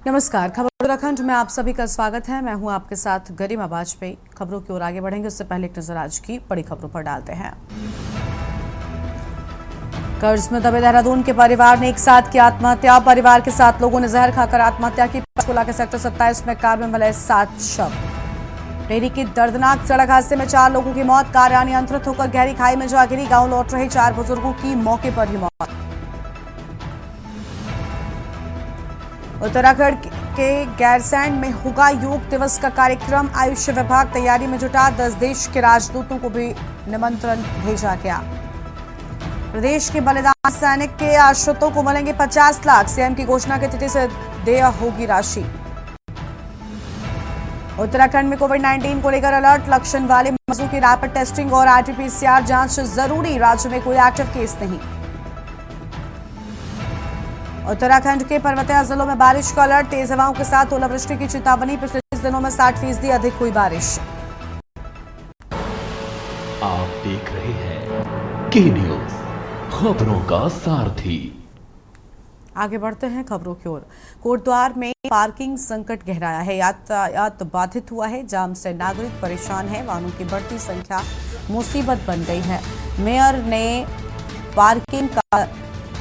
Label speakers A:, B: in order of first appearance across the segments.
A: नमस्कार। खबर उत्तराखंड में आप सभी का स्वागत है। मैं हूं आपके साथ गरिमा वाजपेयी। खबरों की ओर आगे बढ़ेंगे उससे पहले एक नजर आज की बड़ी खबरों पर डालते हैं। कर्ज में दबे देहरादून के परिवार ने एक साथ की आत्महत्या। परिवार के 7 लोगों ने जहर खाकर आत्महत्या की। पंचकुला के सेक्टर 27 में कार में मिले 7 शव। टेहरी की दर्दनाक सड़क हादसे में 4 लोगों की मौत। कार अनियंत्रित होकर गहरी खाई में जा गिरी। गांव लौट रहे 4 बुजुर्गों की मौके पर ही मौत। उत्तराखंड के गैरसैंण में होगा योग दिवस का कार्यक्रम। आयुष विभाग तैयारी में जुटा। 10 देश के राजदूतों को भी निमंत्रण भेजा गया। प्रदेश के बलिदान सैनिक के आश्रितों को मिलेंगे 50 लाख। सीएम की घोषणा की तिथि से देय होगी राशि। उत्तराखंड में कोविड-19 को लेकर अलर्ट। लक्षण वाले मरीजों की रैपिड टेस्टिंग और आरटी-पीसीआर जांच जरूरी। राज्य में कोई एक्टिव केस नहीं। उत्तराखंड के पर्वतीय जिलों में बारिश का अलर्ट। तेज हवाओं के साथ ओलावृष्टि की चेतावनी। पिछले 30 दिनों में 60% अधिक हुई बारिश।
B: आप देख रहे हैं के न्यूज, खबरों का सारथी।
A: आगे बढ़ते हैं खबरों की ओर। कोटद्वार में पार्किंग संकट गहराया है। यातायात बाधित हुआ है। जाम से नागरिक परेशान है। वाहनों की बढ़ती संख्या मुसीबत बन गई है। मेयर ने पार्किंग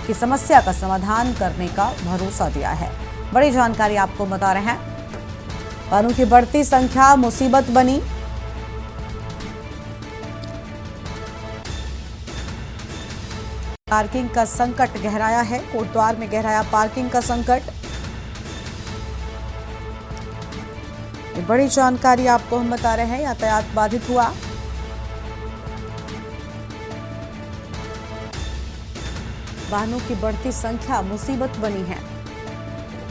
A: की समस्या का समाधान करने का भरोसा दिया है। बड़ी जानकारी आपको बता रहे हैं। वाहनों की बढ़ती संख्या मुसीबत बनी। पार्किंग का संकट गहराया है। कोटद्वार में गहराया पार्किंग का संकट। ये बड़ी जानकारी आपको हम बता रहे हैं। यातायात बाधित हुआ। वाहनों की बढ़ती संख्या मुसीबत बनी है।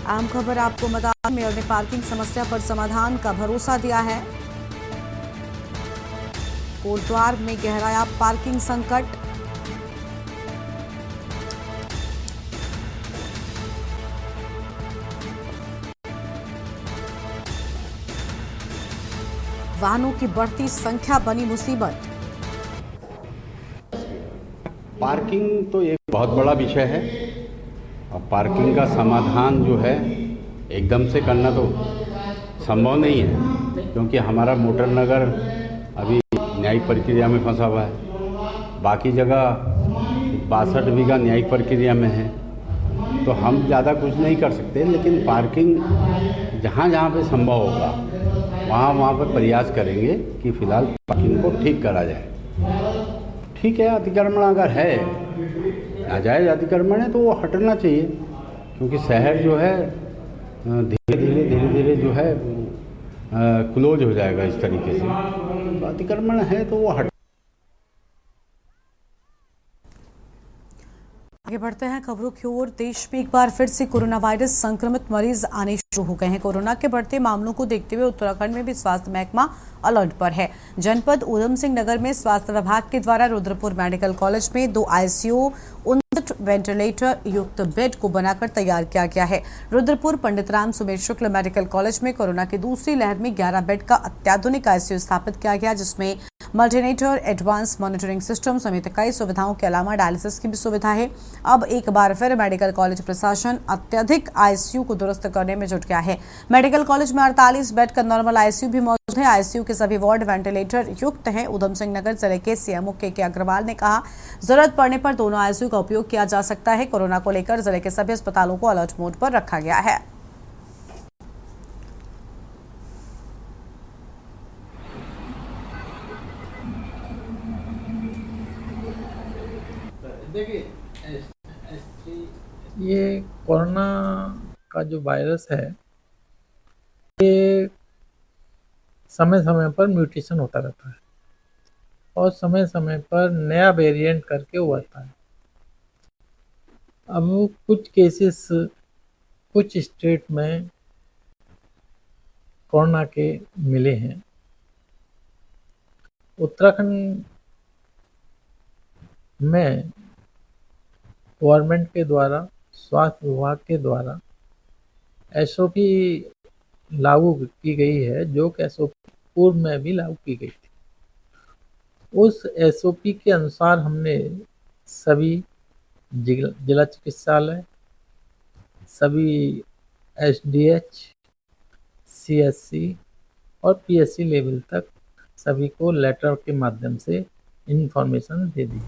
A: आम खबर आपको बता, मेयर ने पार्किंग समस्या पर समाधान का भरोसा दिया है। कोटद्वार में गहराया पार्किंग संकट। वाहनों की बढ़ती संख्या बनी मुसीबत।
C: पार्किंग तो एक बहुत बड़ा विषय है और पार्किंग का समाधान जो है एकदम से करना तो संभव नहीं है, क्योंकि हमारा मोटर नगर अभी न्यायिक प्रक्रिया में फंसा हुआ है। बाकी जगह 62 बीघा न्यायिक प्रक्रिया में है, तो हम ज़्यादा कुछ नहीं कर सकते। लेकिन पार्किंग जहाँ जहाँ पे संभव होगा वहाँ पर प्रयास करेंगे कि फ़िलहाल पार्किंग को ठीक करा जाए। ठीक है, अतिक्रमण अगर है, नाजायज़ अतिक्रमण है, तो वो हटना चाहिए, क्योंकि शहर जो है धीरे धीरे जो है क्लोज हो जाएगा इस तरीके से। तो अतिक्रमण है तो वो हट।
A: आगे बढ़ते हैं खबरों की ओर। देश में एक बार फिर से कोरोना वायरस संक्रमित मरीज आने शुरू हो गए हैं। कोरोना के बढ़ते मामलों को देखते हुए उत्तराखंड में भी स्वास्थ्य महकमा अलर्ट पर है। जनपद ऊधम सिंह नगर में स्वास्थ्य विभाग के द्वारा रुद्रपुर मेडिकल कॉलेज में 2 आईसीयू 59 वेंटिलेटर युक्त बेड को बनाकर तैयार किया गया है। रुद्रपुर पंडित राम सुमेर शुक्ल मेडिकल कॉलेज में कोरोना की दूसरी लहर में 11 बेड का अत्याधुनिक आईसीयू स्थापित किया गया, जिसमें मल्टीनेटर, एडवांस मॉनिटरिंग सिस्टम समेत कई सुविधाओं के अलावा डायलिसिस की भी सुविधा है। अब एक बार फिर मेडिकल कॉलेज प्रशासन अत्यधिक आईसीयू को दुरुस्त करने में जुट गया है। मेडिकल कॉलेज में 48 बेड का नॉर्मल आईसीयू भी मौजूद है। आईसीयू के सभी वार्ड वेंटिलेटर युक्त हैं। ऊधम सिंह नगर जिले के सीएमओ के अग्रवाल ने कहा, जरूरत पड़ने पर दोनों आईसीयू का उपयोग किया जा सकता है। कोरोना को लेकर जिले के सभी अस्पतालों को अलर्ट मोड पर रखा गया है।
D: ये कोरोना का जो वायरस है, ये समय समय पर म्यूटेशन होता रहता है और समय समय पर नया वेरिएंट करके उभरता है। अब कुछ केसेस कुछ स्टेट में कोरोना के मिले हैं। उत्तराखंड में गवर्नमेंट के द्वारा, स्वास्थ्य विभाग के द्वारा एसओपी लागू की गई है, जो कि एसओपी पूर्व में भी लागू की गई थी। उस एसओपी के अनुसार हमने सभी जिला चिकित्सालय, सभी एसडीएच, सीएससी और पीएससी लेवल तक सभी को लेटर के माध्यम से इंफॉर्मेशन दे दी।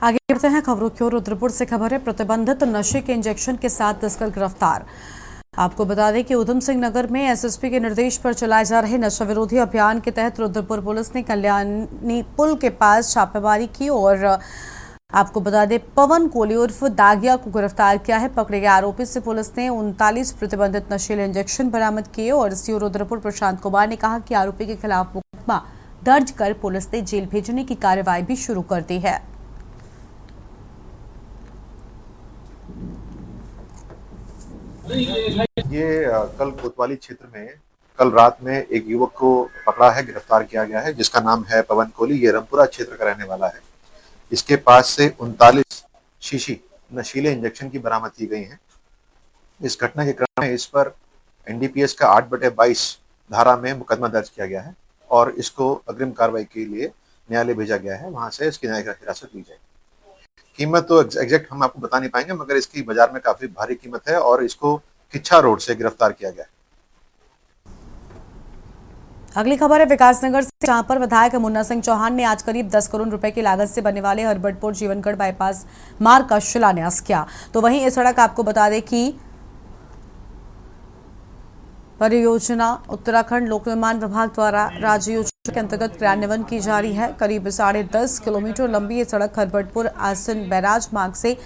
A: आगे बढ़ते हैं खबरों की ओर। रुद्रपुर से खबर है, प्रतिबंधित नशे के इंजेक्शन के साथ तस्कर गिरफ्तार। आपको बता दें कि उधम सिंह नगर में एसएसपी के निर्देश पर चलाए जा रहे नशा विरोधी अभियान के तहत रुद्रपुर पुलिस ने कल्याणी पुल के पास छापेमारी की और आपको बता दें पवन कोली उर्फ दागिया को गिरफ्तार किया है। पकड़े गए आरोपी से पुलिस ने 39 प्रतिबंधित नशीले इंजेक्शन बरामद किए और सीओ रुद्रपुर प्रशांत कुमार ने कहा कि आरोपी के खिलाफ मुकदमा दर्ज कर पुलिस ने जेल भेजने की कार्रवाई भी शुरू कर दी है।
E: ये कल कोतवाली क्षेत्र में कल रात में एक युवक को पकड़ा है, गिरफ्तार किया गया है, जिसका नाम है पवन कोली। ये रामपुरा क्षेत्र का रहने वाला है। इसके पास से 39 शीशी नशीले इंजेक्शन की बरामद की गई हैं। इस घटना के क्रम में इस पर एनडीपीएस का 8/22 धारा में मुकदमा दर्ज किया गया है और इसको अग्रिम कार्रवाई के लिए न्यायालय भेजा गया है। वहां से इसकी न्यायिक हिरासत ली जाएगी। कीमत तो एग्जैक्ट हम आपको बता नहीं पाएंगे, मगर इसकी बाजार में काफी भारी कीमत है और इसको किच्छा रोड से गिरफ्तार किया गया है।
A: अगली खबर है विकासनगर से, जहां पर विधायक मुन्ना सिंह चौहान ने आज करीब 10 करोड़ रुपए की लागत से बनने वाले हरबटपुर जीवनगढ़ बाईपास मार्ग का शिलान्यास किया। तो वहीं ये सड़क आपको बता दें कि परियोजना उत्तराखंड लोक निर्माण विभाग द्वारा राज्य योजना के अंतर्गत क्रियान्वयन की जा रही है। करीब 10.5 किलोमीटर लंबी ये सड़क हरबटपुर आसन बैराज मार्ग से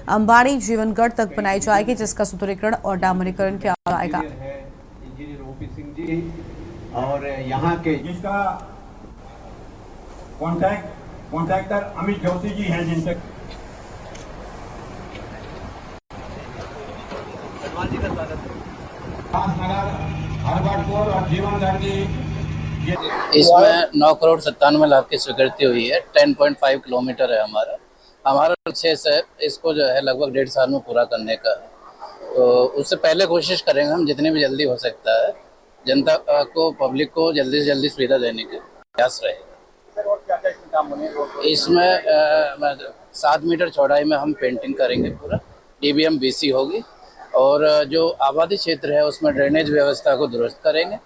A: अंबाड़ी जीवनगढ़ तक बनाई जाएगी, जिसका सुदृढ़ीकरण और डामरीकरण किया जाएगा।
C: इंजीनियर ओपी सिंह जी और यहाँ के
F: जिसका कॉन्ट्रैक्टर अमित जोशी जी हैं, जिनसे हरबटपुर और जीवनगढ़ की
G: इसमें 9 करोड़ 97 लाख की स्वीकृति हुई है। 10.5 किलोमीटर है हमारा लक्ष्य है इसको जो है लगभग 1.5 साल में पूरा करने का। तो उससे पहले कोशिश करेंगे हम जितनी भी जल्दी हो सकता है जनता को, पब्लिक को जल्दी से जल्दी सुविधा देने का प्रयास रहेगा। इसमें 7 मीटर चौड़ाई में हम पेंटिंग करेंगे, पूरा डीबीएम बीसी होगी और जो आबादी क्षेत्र है उसमें ड्रेनेज व्यवस्था को दुरुस्त करेंगे।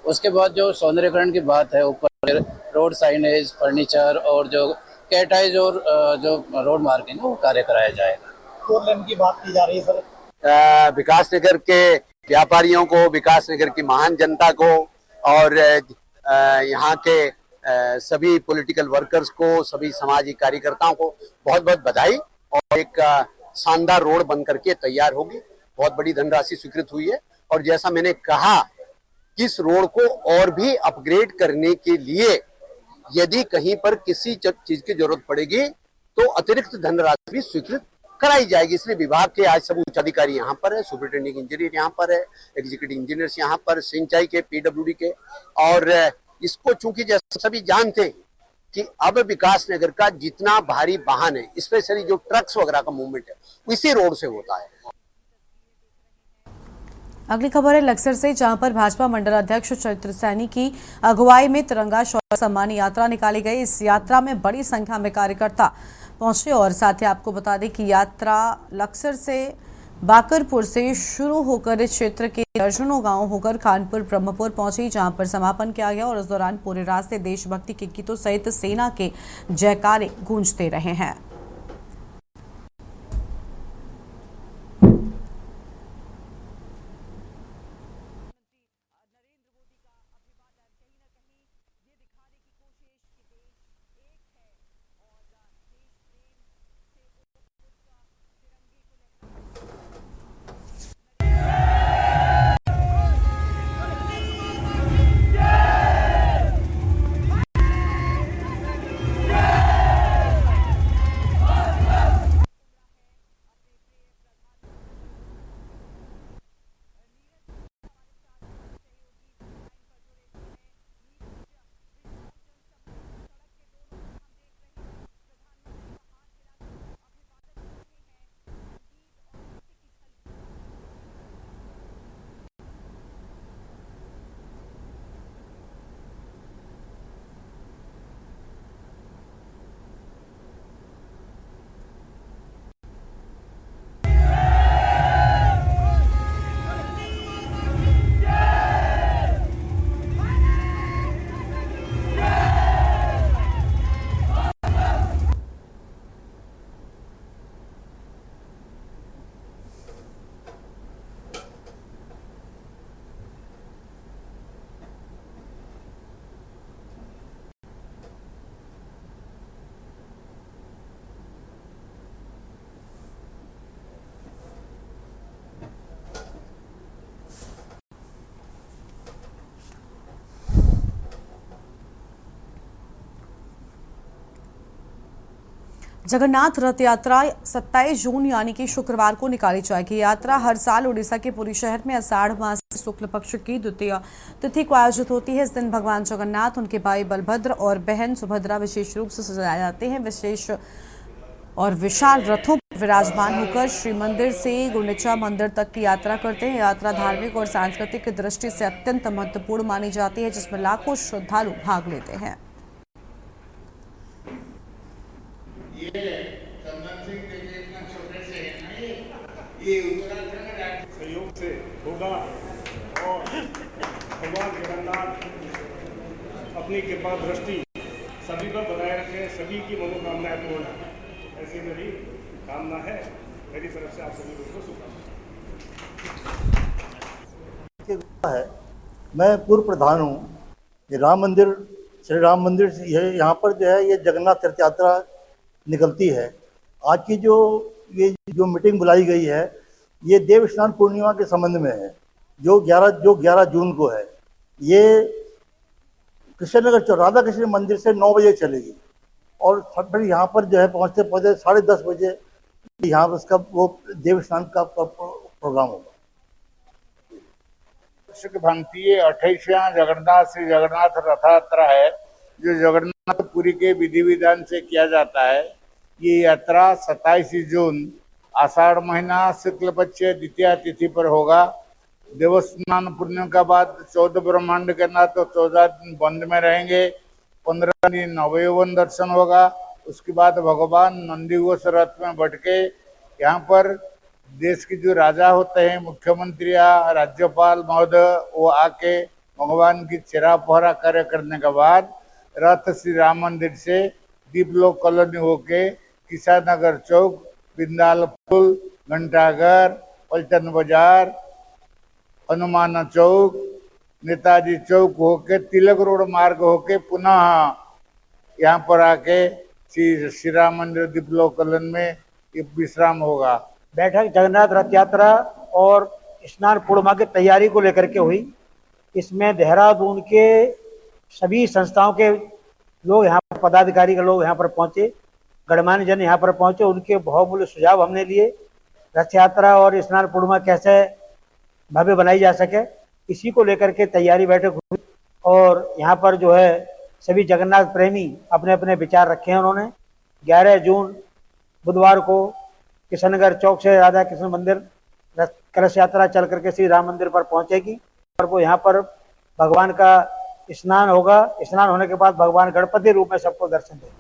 G: उसके बाद जो सौंदर्यकरण की बात है, ऊपर रोड साइनेज, फर्नीचर और जो कैटाइज और जो रोड मार्किंग है वो कार्य कराया जाएगा।
F: 4 लेन की बात की जा रही है सर।
H: विकास नगर के व्यापारियों को, विकास नगर की महान जनता को और यहाँ के सभी पॉलिटिकल वर्कर्स को, सभी सामाजिक कार्यकर्ताओं को बहुत बहुत बधाई। और एक शानदार रोड बन करके तैयार होगी। बहुत बड़ी धनराशि स्वीकृत हुई है और जैसा मैंने कहा कि इस रोड को और भी अपग्रेड करने के लिए यदि कहीं पर किसी चीज की जरूरत पड़ेगी तो अतिरिक्त धनराशि भी स्वीकृत कराई जाएगी। इसलिए विभाग के आज सब उच्च अधिकारी यहाँ पर है, सुपरिटेंडिंग इंजीनियर यहाँ पर है, एग्जीक्यूटिव इंजीनियर्स यहाँ पर, सिंचाई के, पीडब्ल्यूडी के। और इसको चूंकि जैसे सभी जानते हैं कि अब विकास नगर का जितना भारी वाहन है, स्पेशली जो ट्रक्स वगैरह का मूवमेंट है, इसी रोड से होता है।
A: अगली खबर है लक्सर से, जहां पर भाजपा मंडल अध्यक्ष चैत्र सैनी की अगुवाई में तिरंगा शौर्य सम्मान यात्रा निकाली गई। इस यात्रा में बड़ी संख्या में कार्यकर्ता पहुंचे और साथ ही आपको बता दें कि यात्रा लक्सर से बाकरपुर से शुरू होकर इस क्षेत्र के दर्जनों गांव होकर खानपुर ब्रह्मपुर पहुंची, जहां पर समापन किया गया और इस दौरान पूरे रास्ते देशभक्ति के गीतों सहित सेना के जयकारे गूंजते रहे हैं। जगन्नाथ रथ यात्रा 27 जून यानी कि शुक्रवार को निकाली जाएगी। यात्रा हर साल उड़ीसा के पुरी शहर में आषाढ़ मास शुक्ल पक्ष की द्वितीय तिथि को आयोजित होती है। इस दिन भगवान जगन्नाथ, उनके भाई बलभद्र और बहन सुभद्रा विशेष रूप से सजाए जाते हैं। विशेष और विशाल रथों पर विराजमान होकर श्री मंदिर से गुंडीचा मंदिर तक की यात्रा करते हैं। यात्रा धार्मिक और सांस्कृतिक दृष्टि से अत्यंत महत्वपूर्ण मानी जाती है, जिसमें लाखों श्रद्धालु भाग लेते हैं।
F: सहयोग से होगा और भगवान जगन्नाथ अपनी कृपा दृष्टि सभी पर बनाए रखें, सभी की मनोकामनाएं पूर्ण है, ऐसी मेरी कामना है। मेरी तरफ से आप सभी लोगों को शुभकामनाएं।
I: है। मैं पूर्व प्रधान हूँ। ये राम मंदिर, श्री राम मंदिर से यहाँ पर जो है ये जगन्नाथ रथ यात्रा निकलती है। आज की जो मीटिंग बुलाई गई है ये देव स्नान पूर्णिमा के संबंध में है, जो 11 जून को है। ये कृष्णनगर राधा कृष्ण मंदिर से 9 बजे चलेगी और फिर यहाँ पर जो है पहुँचते 10:30 बजे यहाँ पर उसका वो देव स्नान का प्रोग्राम होगा।
J: भांति 28वां जगन्नाथ श्री जगन्नाथ रथ यात्रा है, जो जगन्नाथपुरी के विधि विधान से किया जाता है। ये यात्रा 27 जून आषाढ़ महीना शुक्ल पक्ष द्वितीय तिथि पर होगा। देवस्थान पूर्णिमा के बाद 14 ब्रह्मांड के नाथ तो 14 दिन बंद में रहेंगे। 15 दिन नवयौवन दर्शन होगा। उसके बाद भगवान नंदीघोष रथ में बैठ के यहाँ पर देश के जो राजा होते हैं, मुख्यमंत्री या राज्यपाल महोदय, वो आके भगवान की चेहरा पहरा कार्य करने के बाद रथ श्री राम मंदिर से दीपलोक कॉलोनी होके किसान नगर चौक, बिंदाल पुल, घंटाघर, पलटन बाजार, हनुमान चौक, नेताजी चौक होके तिलक रोड मार्ग होके पुनः यहाँ पर आके श्री राम मंदिर दीपलोक कॉलोनी में विश्राम होगा।
K: बैठक जगन्नाथ रथ यात्रा और स्नान पूर्णिमा की तैयारी को लेकर के हुई। इसमें देहरादून के सभी संस्थाओं के लोग यहाँ पर, पदाधिकारी के लोग यहाँ पर पहुँचे, गणमान्य जन यहाँ पर पहुँचे। उनके बहुमूल्य सुझाव हमने लिए। रथ यात्रा और स्नान पूर्णिमा कैसे भव्य बनाई जा सके, इसी को लेकर के तैयारी बैठक हुई। और यहाँ पर जो है सभी जगन्नाथ प्रेमी अपने अपने विचार रखे हैं उन्होंने। 11 जून बुधवार को कृष्णनगर चौक से राधा कृष्ण मंदिर कलश यात्रा चल करके श्री राम मंदिर पर पहुंचेगी और वो यहाँ पर भगवान का स्नान होगा। स्नान होने के बाद भगवान गणपति रूप में सबको दर्शन देंगे।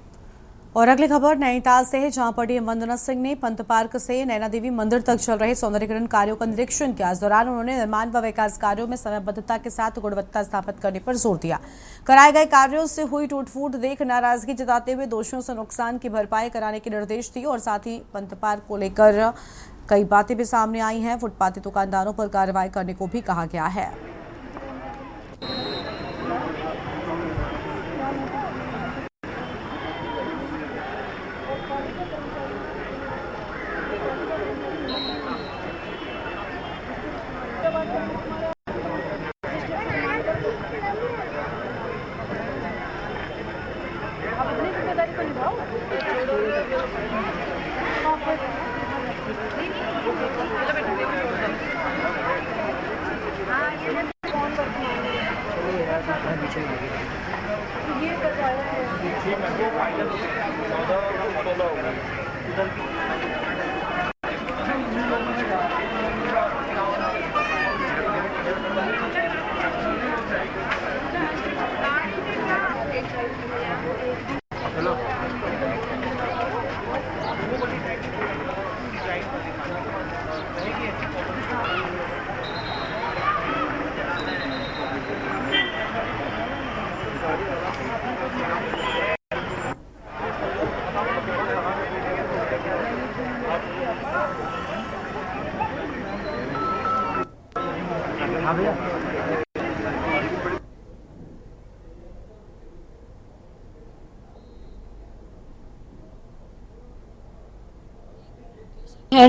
A: और अगली खबर नैनीताल से है, जहां पर डीएम वंदना सिंह ने पंत पार्क से नैना देवी मंदिर तक चल रहे सौंदर्यीकरण कार्यों का निरीक्षण किया। इस दौरान उन्होंने निर्माण व विकास कार्यों में समयबद्धता के साथ गुणवत्ता स्थापित करने पर जोर दिया। कराए गए कार्यों से हुई टूट-फूट देख नाराजगी जताते हुए दोषियों से नुकसान की भरपाई कराने के निर्देश दिए और साथ ही पंत पार्क को लेकर कई बातें भी सामने आई हैं। फुटपाथी दुकानदारों पर कार्रवाई करने को भी कहा गया है।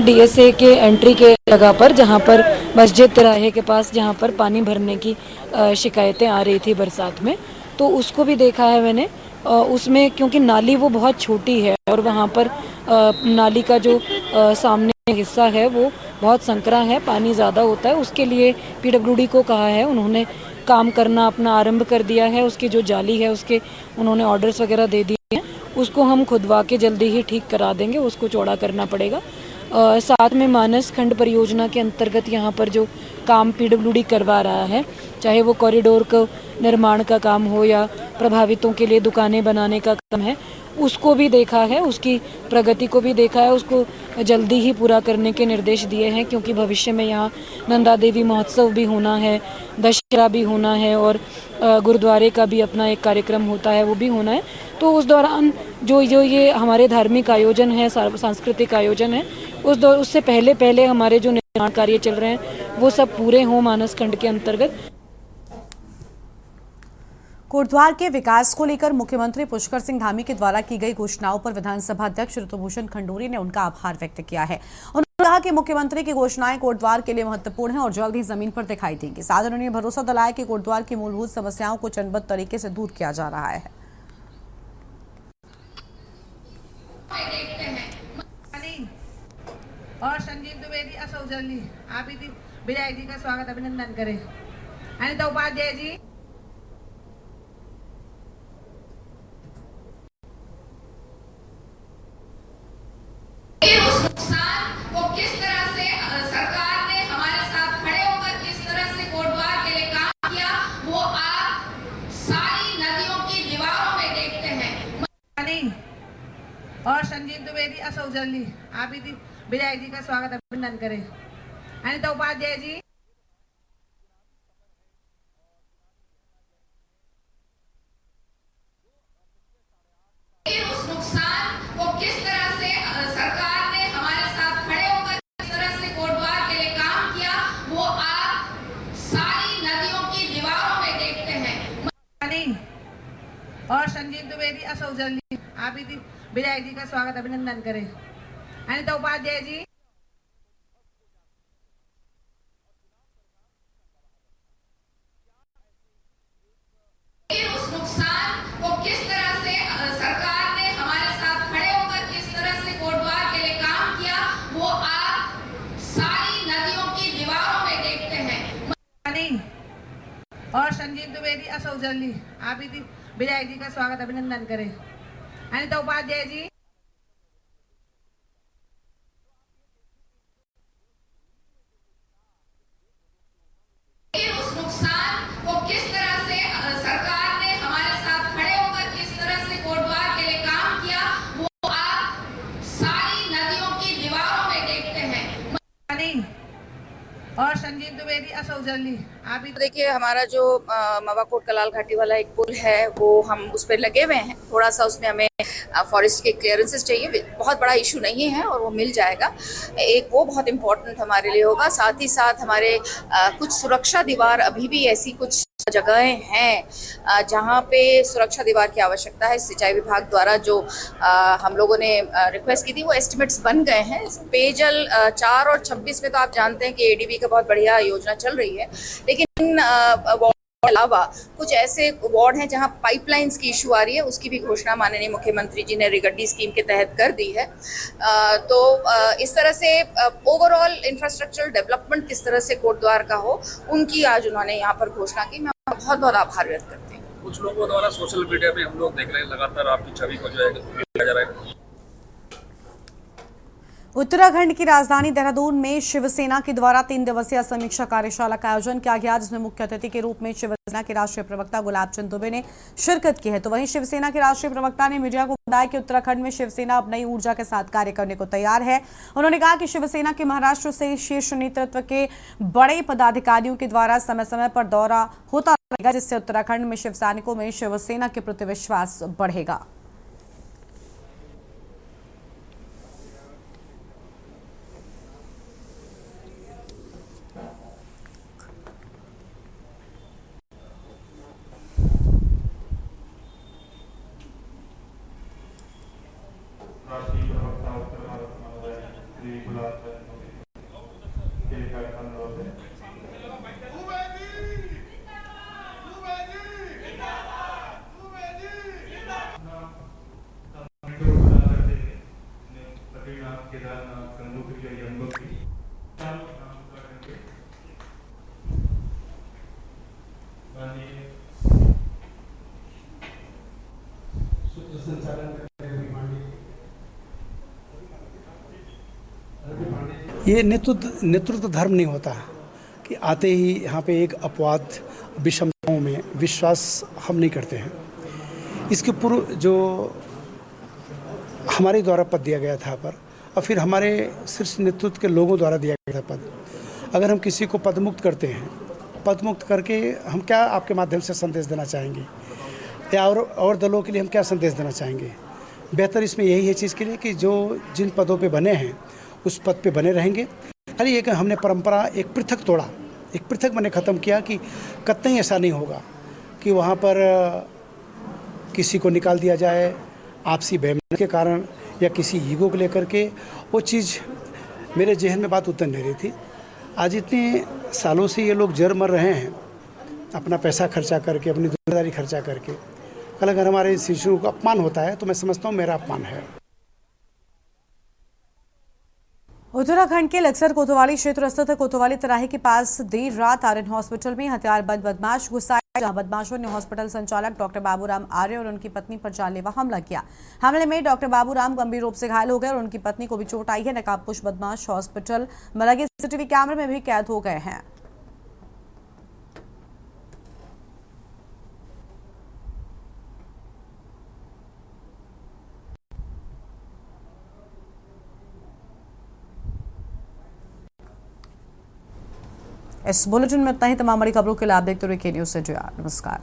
L: डीएसए के एंट्री के जगह पर, जहां पर मस्जिद तिराहे के पास जहां पर पानी भरने की शिकायतें आ रही थी बरसात में, तो उसको भी देखा है मैंने। उसमें क्योंकि नाली वो बहुत छोटी है और वहां पर नाली का जो सामने हिस्सा है वो बहुत संकरा है, पानी ज़्यादा होता है। उसके लिए पीडब्ल्यूडी को कहा है, उन्होंने काम करना अपना आरंभ कर दिया है। उसकी जो जाली है उसके उन्होंने ऑर्डर्स वगैरह दे दिए हैं, उसको हम खुदवा के जल्दी ही ठीक करा देंगे, उसको चौड़ा करना पड़ेगा। साथ में मानस खंड परियोजना के अंतर्गत यहाँ पर जो काम पीडब्ल्यूडी करवा रहा है, चाहे वो कॉरिडोर का निर्माण का काम हो या प्रभावितों के लिए दुकानें बनाने का काम है, उसको भी देखा है, उसकी प्रगति को भी देखा है, उसको जल्दी ही पूरा करने के निर्देश दिए हैं, क्योंकि भविष्य में यहाँ नंदा देवी महोत्सव भी होना है, दशहरा भी होना है और गुरुद्वारे का भी अपना एक कार्यक्रम होता है, वो भी होना है। तो उस दौरान जो ये हमारे धार्मिक आयोजन है, सांस्कृतिक आयोजन है, उससे पहले हमारे जो निर्माण कार्य चल रहे हैं वो सब पूरे हों मानस खंड के अंतर्गत।
A: कोटद्वार के विकास को लेकर मुख्यमंत्री पुष्कर सिंह धामी के द्वारा की गई घोषणाओं पर विधानसभा अध्यक्ष ऋतुभूषण खंडूरी ने उनका आभार व्यक्त किया है। उन्होंने कहा कि मुख्यमंत्री की घोषणाएं कोटद्वार के लिए महत्वपूर्ण हैं और जल्द ही जमीन पर दिखाई देंगी। साथ ही उन्होंने भरोसा दिलाया कि कोटद्वार की मूलभूत समस्याओं को चरणबद्ध तरीके से दूर किया जा रहा है।
M: और संजीव द्विवेदी असौजल्य आप विधायक जी का स्वागत अभिनंदन करें। अनिता उपाध्याय जी,
N: उस नुकसान को किस तरह से सरकार ने हमारे साथ खड़े होकर किस तरह से कोटद्वार के लिए काम किया, वो आप सारी नदियों की दीवारों में देखते हैं।
M: और संजीव द्विवेदी असौजल्य आप विधायक जी का स्वागत अभिनंदन करें। अनिता उपाध्याय जी,
N: उस नुकसान को किस तरह से सरकार ने हमारे साथ खड़े होकर किस तरह से कोटद्वार के लिए काम किया, वो आप सारी नदियों की दीवारों में देखते हैं।
M: और संजीव द्विवेदी असौजल्य आप विधायक जी का स्वागत अभिनंदन करें। अनिता उपाध्याय जी,
N: उस नुकसान को किस तरह से सरकार ने हमारे साथ खड़े होकर किस तरह से कोटद्वार के लिए काम किया, वो आप सारी नदियों की दीवारों में देखते हैं।
M: और संजीव द्विवेदी असौजल्य आप विधायक जी का स्वागत अभिनंदन करें। अनिता उपाध्याय जी,
N: उस नुकसान को किस तरह से सरकार ने हमारे साथ खड़े होकर किस तरह से कोटद्वार के लिए काम किया, वो आप सारी नदियों की दीवारों में देखते हैं।
M: और संजीव द्विवेदी असौजल्य आप
O: देखिए, हमारा जो मवाकोट कलाल घाटी वाला एक पुल है वो हम उस पर लगे हुए हैं। थोड़ा सा उसमें हमें फॉरेस्ट के क्लियरेंसेस चाहिए, बहुत बड़ा इशू नहीं है और वो मिल जाएगा। एक वो बहुत इम्पोर्टेंट हमारे लिए होगा। साथ ही साथ हमारे कुछ सुरक्षा दीवार अभी भी ऐसी कुछ जगहें हैं जहाँ पे सुरक्षा दीवार की आवश्यकता है। सिंचाई विभाग द्वारा जो हम लोगों ने रिक्वेस्ट की थी वो एस्टिमेट्स बन गए हैं। पेयजल 4 और 26 में तो आप जानते हैं कि एडीबी का बहुत बढ़िया योजना चल रही है, लेकिन अलावा कुछ ऐसे वार्ड हैं जहां पाइपलाइंस की इशू आ रही है। उसकी भी घोषणा माननीय मुख्यमंत्री जी ने रिगड्डी स्कीम के तहत कर दी है। तो इस तरह से ओवरऑल इंफ्रास्ट्रक्चरल डेवलपमेंट किस तरह से कोटद्वार का हो, उनकी आज उन्होंने यहाँ पर घोषणा की। मैं बहुत बहुत आभार व्यक्त करती हूँ।
P: कुछ लोगों द्वारा सोशल मीडिया पे हम लोग देख रहे हैं लगातार आपकी छवि को जो है किया जा रहा है।
A: उत्तराखंड की राजधानी देहरादून में शिवसेना के द्वारा 3 दिवसीय समीक्षा कार्यशाला का आयोजन किया गया, जिसमें मुख्य अतिथि के रूप में शिवसेना के राष्ट्रीय प्रवक्ता गुलाब चंद दुबे ने शिरकत की है। तो वहीं शिवसेना के राष्ट्रीय प्रवक्ता ने मीडिया को बताया कि उत्तराखंड में शिवसेना अब नई ऊर्जा के साथ कार्य करने को तैयार है। उन्होंने कहा कि शिवसेना के महाराष्ट्र से शीर्ष नेतृत्व के बड़े पदाधिकारियों के द्वारा समय समय पर दौरा होता रहेगा, जिससे उत्तराखंड में शिव सैनिकों में शिवसेना के प्रति विश्वास बढ़ेगा।
Q: ये नेतृत्व धर्म नहीं होता कि आते ही यहाँ पे एक अपवाद विषमताओं में विश्वास हम नहीं करते हैं। इसके पूर्व जो हमारे द्वारा पद दिया गया था पर और फिर हमारे शीर्ष नेतृत्व के लोगों द्वारा दिया गया था पद, अगर हम किसी को पदमुक्त करते हैं, पदमुक्त करके हम क्या आपके माध्यम से संदेश देना चाहेंगे या और दलों के लिए हम क्या संदेश देना चाहेंगे? बेहतर इसमें यही है चीज़ के लिए कि जो जिन पदों पे बने हैं उस पद पे बने रहेंगे। खाली एक हमने परंपरा एक पृथक तोड़ा, एक पृथक मैंने ख़त्म किया कि कतई ऐसा नहीं होगा कि वहाँ पर किसी को निकाल दिया जाए आपसी बेईमानी के कारण या किसी ईगो को लेकर के। वो चीज़ मेरे जहन में बात उतर नहीं रही थी। आज इतने सालों से ये लोग जर मर रहे हैं अपना पैसा खर्चा करके, अपनी जिम्मेदारी खर्चा करके। कल अगर हमारे शिशुओं को अपमान होता है तो मैं समझता हूँ मेरा अपमान है।
A: उत्तराखंड के लक्सर कोतवाली क्षेत्र स्थित कोतवाली तिराहे के पास देर रात आर्यन हॉस्पिटल में हथियारबंद बदमाश घुस आए, जहां बदमाशों ने हॉस्पिटल संचालक डॉक्टर बाबूराम आर्य और उनकी पत्नी पर जानलेवा हमला किया। हमले में डॉक्टर बाबूराम गंभीर रूप से घायल हो गए और उनकी पत्नी को भी चोट आई है। नकाबपोश बदमाश हॉस्पिटल में लगे सीसीटीवी कैमरे में भी कैद हो गए हैं। इस बुलेटिन में इतना ही। तमाम बड़ी खबरों के लिए आप देखते रहिए के न्यूज़ से जुड़ा। नमस्कार।